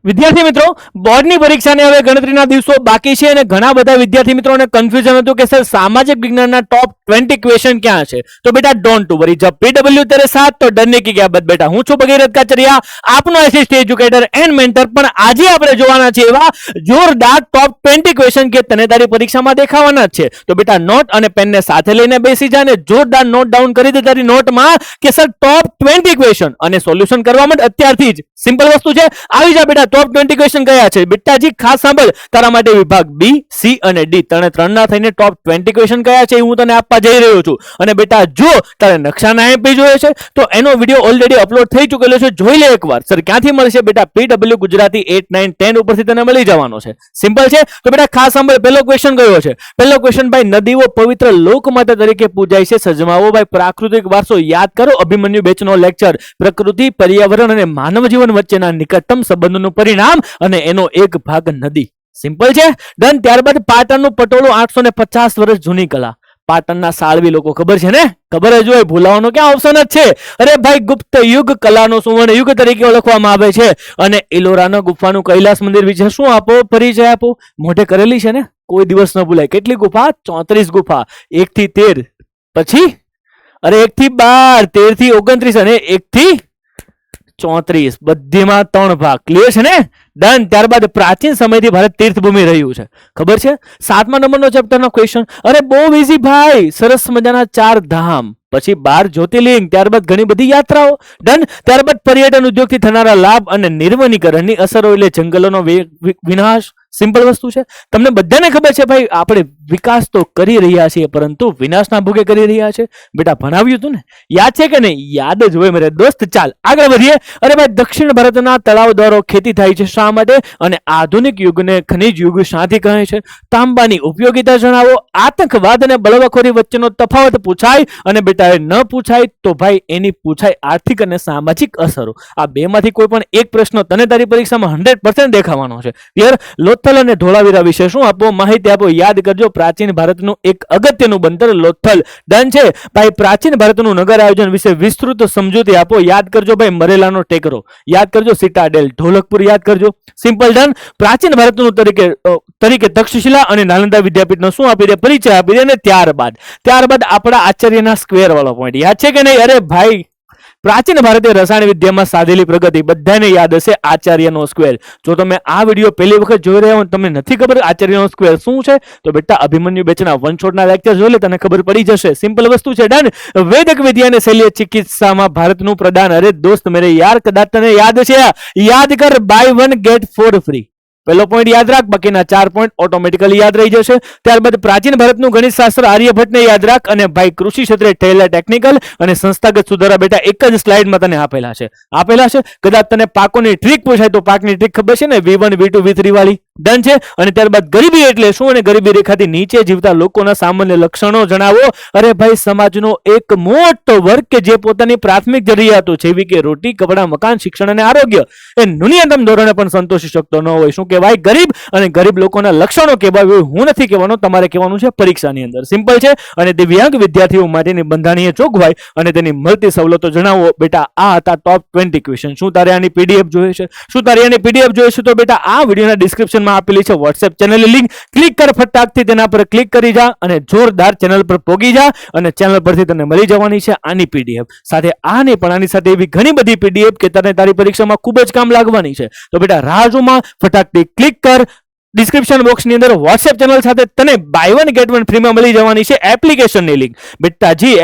વિદ્યાર્થી મિત્રો, બોર્ડની પરીક્ષાને હવે ગણતરીના દિવસો બાકી છે અને ઘણા બધા વિદ્યાર્થી મિત્રોને કન્ફ્યુઝન હતું કે સર સામાજિક વિજ્ઞાનના ટોપ 20 ક્વેશ્ચન ક્યાં છે. તો બેટા ડોન્ટ વરી, જબ પીડબ્લ્યુ તેરે સાથ તો ડરને કી ક્યા બાત. બેટા હું છું ભગીરથ કાચરિયા, આપનો એસિસ્ટન્ટ એજ્યુકેટર એન્ડ મેન્ટર. પણ આજે આપણે જોવાના છે એવા જોરદાર ટોપ 20 ક્વેશ્ચન કે તને તારી પરીક્ષામાં દેખાવાના જ છે. તો બેટા નોટ અને પેનને સાથે લઈને બેસી જા અને જોરદાર નોટ ડાઉન કરી દે તારી નોટમાં કે સર ટોપ 20 ક્વેશ્ચન અને સોલ્યુશન કરવા માટે અત્યારથી જ સિમ્પલ વસ્તુ છે. આવી જા બેટા, ટોપ 20 ક્વેશ્ચન કયા છે બેટાજી ખાસ સાંભળ. તારા માટે વિભાગ બી, સી અને ડી ત્રણના થઈને ટોપ 20 ક્વેશ્ચન કયા છે હું તને આપવા જઈ રહ્યો છું. અને બેટા જો તારે નકશાના એમપી જોઈએ છે તો એનો વિડિયો ઓલરેડી અપલોડ થઈ ચૂકેલો છે, જોઈ લે એકવાર. સર ક્યાંથી મળશે બેટા? પીડબ્લ્યુ ગુજરાતી 8, 9, 10 ઉપરથી તને મળી જવાનો છે. સિમ્પલ છે. તો બેટા ખાસ સાંભળ, પહેલો ક્વેશ્ચન કયો છે? પહેલો ક્વેશ્ચન ભાઈ, નદીઓ પવિત્ર લોકમાતા તરીકે પૂજાય છે, સજમાવો ભાઈ પ્રાકૃતિક વારસો. યાદ કરો અભિમન્યુ બેચનો લેક્ચર, પ્રકૃતિ, પર્યાવરણ અને માનવ જીવન વચ્ચેના નિકટતમ સંબંધનું પરિણામ અને એનો એક ભાગ નદી. સિમ્પલ છે, ડન. ત્યારબાદ પાટણનું પટોળું 850 વર્ષ જૂની કલા. પાટણના સાળવી લોકો ખબર છે ને? ખબર જ હોય, ભૂલાવાનો ક્યાં ઓપ્શન જ છે? અરે ભાઈ, ગુપ્ત યુગ કલાનો સુવર્ણ યુગ તરીકે ઓળખવામાં આવે છે. અને ઇલોરાના ગુફાનું કૈલાસ મંદિર વિશે શું આપો, પરિચય આપો. મોઢે કરેલી છે ને, કોઈ દિવસ ન ભૂલાય. કેટલી ગુફા? 34 ગુફા, 1 થી 13. પછી અરે 1 થી 12, 13 થી 29 અને 1 થી 34, બધીમાં 3 ભાગ. ક્લિયર છે ને? ડન. ત્યારબાદ પ્રાચીન સમયથી ભારત તીર્થભૂમિ રહ્યું છે, ખબર છે? 7મા નંબરનો ચેપ્ટરનો ક્વેશ્ચન. અરે બહુ ઈઝી ભાઈ, સરસ મજાના 4 ધામ, પછી 12 જ્યોતિર્લિંગ, ત્યારબાદ ઘણી બધી યાત્રાઓ. ડન. ત્યારબાદ પર્યટન ઉદ્યોગથી થનારા લાભ અને નિર્વનીકરણની અસરો એટલે જંગલોનો વિનાશ. સિમ્પલ વસ્તુ છે, તમને બધાને ખબર છે ભાઈ. આપણે વિકાસ તો કરી રહ્યા છીએ પરંતુ વિનાશના ભોગે કરી રહ્યા છે. બેટા ભણાવ્યું હતું ને, યાદ છે કે નહીં? યાદ જ હોય મેરે દોસ્ત. ચાલ આગળ વધીએ. અરે ભાઈ, દક્ષિણ ભારતના તળાવ દ્વારા ખેતી થાય છે, શા માટે? અને આધુનિક યુગને ખનિજ યુગ શાથી કહે છે? તાંબાની ઉપયોગિતા જણાવો. આતંકવાદ અને બળવાખોરી વચ્ચેનો તફાવત પૂછાય અને બેટા એ ન પૂછાય તો ભાઈ એની પૂછાય આર્થિક અને સામાજિક અસરો. આ બેમાંથી કોઈ પણ એક પ્રશ્ન તને તારી પરીક્ષામાં 100% દેખાવાનો છે. ક્લિયર? લોથલ અને ધોળાવીરા વિશે શું આપો, માહિતી આપો. યાદ કરજો, પ્રાચીન ભારતનું એક અગત્યનું બંદર લોથલ. ડન છે ભાઈ. પ્રાચીન ભારતનું નગર આયોજન વિશે વિસ્તૃત સમજૂતી આપો. યાદ કરજો ભાઈ, મરેલાનો ટેકરો. યાદ કરજો, સિટાડેલ ઢોલકપુર. યાદ કરજો. સિમ્પલ. ડન. પ્રાચીન ભારતનું તરીકે તક્ષશિલા અને નાલંદા વિદ્યાપીઠનો શું આપી દે, પરિચય આપી દે. અને ત્યારબાદ આપણા આચાર્યના સ્ક્વેર વાળો પોઈન્ટ યાદ છે કે નહીં? અરે ભાઈ, પ્રાચીન ભારતીય રસાયણ વિદ્યામાં સાધેલી પ્રગતિ બધાને યાદ હશે, આચાર્યનો સ્ક્વેર. જો તમે આ વિડીયો પહેલી વખત જોઈ રહ્યા હો તમને નથી ખબર આચાર્યનો સ્ક્વેર શું છે તો બેટા અભિમન્યુ બેચના વન શોટના લેક્ચર જોઈ લે, તને ખબર પડી જશે. સિમ્પલ વસ્તુ છે. ડન. વૈદક વિદ્યા અને શલ્ય ચિકિત્સામાં ભારતનું પ્રદાન. અરે દોસ્ત મેરે યાર, કદાચ તને યાદ છે, યાદ કર, બાય 1 get 4 ફ્રી. પહેલો પોઈન્ટ યાદ રાખ, બાકીના 4 પોઈન્ટ ઓટોમેટિકલી યાદ રહી જશે. ત્યારબાદ પ્રાચીન ભારતનું ગણિત શાસ્ત્ર આર્યભટ્ટને યાદ રાખ. અને ભાઈ કૃષિ ક્ષેત્રે થયેલા ટેકનિકલ અને સંસ્થાગત સુધારા બેટા એક જ સ્લાઇડમાં તને આપેલા છે. કદાચ તને પાકોની ટ્રીક પૂછાય તો પાકની ટ્રીક ખબર છે ને, V1, V2, V3 વાળી. ડન છે. અને ત્યારબાદ ગરીબી એટલે શું અને ગરીબી રેખાથી નીચે જીવતા લોકોના સામાન્ય લક્ષણો જણાવો. અરે ભાઈ, સમાજનો એક મોટો વર્ગ કે જે પોતાની પ્રાથમિક જરૂરિયાતો જેવી કે રોટી, કપડા, મકાન, શિક્ષણ અને આરોગ્ય એ ન્યૂનતમ ધોરણે પણ સંતોષી શકતો ન હોય. શું કહેવાય? ગરીબ. અને ગરીબ લોકોના લક્ષણો કહેવાય. હું નથી કહેવાનું, તમારે કહેવાનું છે પરીક્ષાની અંદર. સિમ્પલ છે. અને દિવ્યાંગ વિદ્યાર્થીઓ માટેની બંધારણીય જોગવાઈ અને તેની મળતી સવલતો જણાવો. બેટા આ હતા ટોપ 20 ક્વેશ્ચન. શું તારે આની પીડીએફ જોઈએ છે? તો બેટા આ વિડીયોના ડિસ્ક્રિપ્શન આપેલી છે વોટ્સએપ ચેનલની લિંક, ક્લિક કર ફટાકથી, તેના પર ક્લિક કરી જા અને જોરદાર ચેનલ પર પોગી જા. અને ચેનલ પરથી તને મળી જવાની છે આની પીડીએફ સાથે. આની પણ આની સાથે એવી ઘણી બધી પીડીએફ કે તને તારી પરીક્ષામાં ખૂબ જ કામ લાગવાની છે. તો બેટા રાહ જોમાં, ફટાકથી ક્લિક કર. ડિસ્ક્રિપ્શન બોક્સની અંદર વોટ્સએપ ચેનલ સાથે તને બાય 1 get 1 ફ્રીમાં મળી જવાની છે એપ્લિકેશનની લિંક. બેટાજી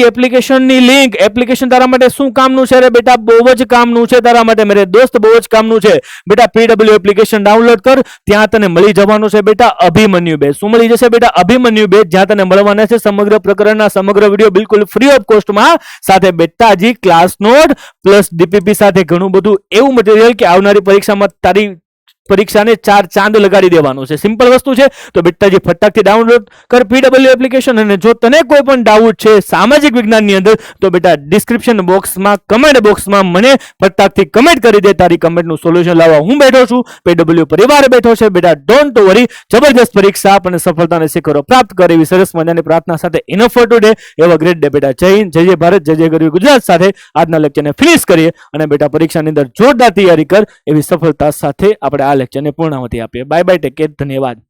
એપ્લિકેશનની લિંક. એપ્લિકેશન તારા માટે શું કામનું છે? અરે બેટા બહુ જ કામનું છે તારા માટે મેરે દોસ્ત, બહુ જ કામનું છે. બેટા પીડબ્લ્યુ એપ્લિકેશન ડાઉનલોડ કર, ત્યાં તને મળી જવાનું છે બેટા અભિમન્યુ બેચ. શું મળી જશે બેટા? અભિમન્યુ બેચ, જ્યાં તને મળવાના છે સમગ્ર પ્રકરણના સમગ્ર વિડીયો બિલકુલ ફ્રી ઓફ કોસ્ટમાં. સાથે બેટાજી ક્લાસ નોટ પ્લસ ડીપીપી સાથે ઘણું બધું એવું મટીરિયલ કે આવનારી પરીક્ષામાં તારી પરીક્ષાને 4 ચાંદ લગાડી દેવાનો છે. સિમ્પલ વસ્તુ છે. તો બેટા જે ફટાકથી ડાઉનલોડ કર PW એપ્લિકેશન, અને જો તને કોઈ પણ ડાઉટ છે સામાજિક વિજ્ઞાનની અંદર તો બેટા ડિસ્ક્રિપ્શન બોક્સમાં કમેન્ટ બોક્સમાં મને ફટાકથી કમેન્ટ કરી દે. તારી કમેન્ટનું સોલ્યુશન લાવવા હું બેઠો છું, PW પરિવાર બેઠો છે. બેટા ડોન્ટ વરી, જબરજસ્ત પરીક્ષા આપ અને સફળતાને શિખરો પ્રાપ્ત કરે એવી સરસ મજાની પ્રાર્થના સાથે ઇનફ ફોર ટુડે. એવા ગ્રેટ ડે બેટા. જય હિન્દ, જય જય ભારત, જય જય ગરવી ગુજરાત સાથે આજના લેક્ચરને ફિનિશ કરીએ અને બેટા પરીક્ષાની અંદર જોરદાર તૈયારી કર એવી સફળતા સાથે આપણે આ લેક્ચરને પૂર્ણાહુતિ આપીએ. બાય બાય, ટેક કેર, ધન્યવાદ.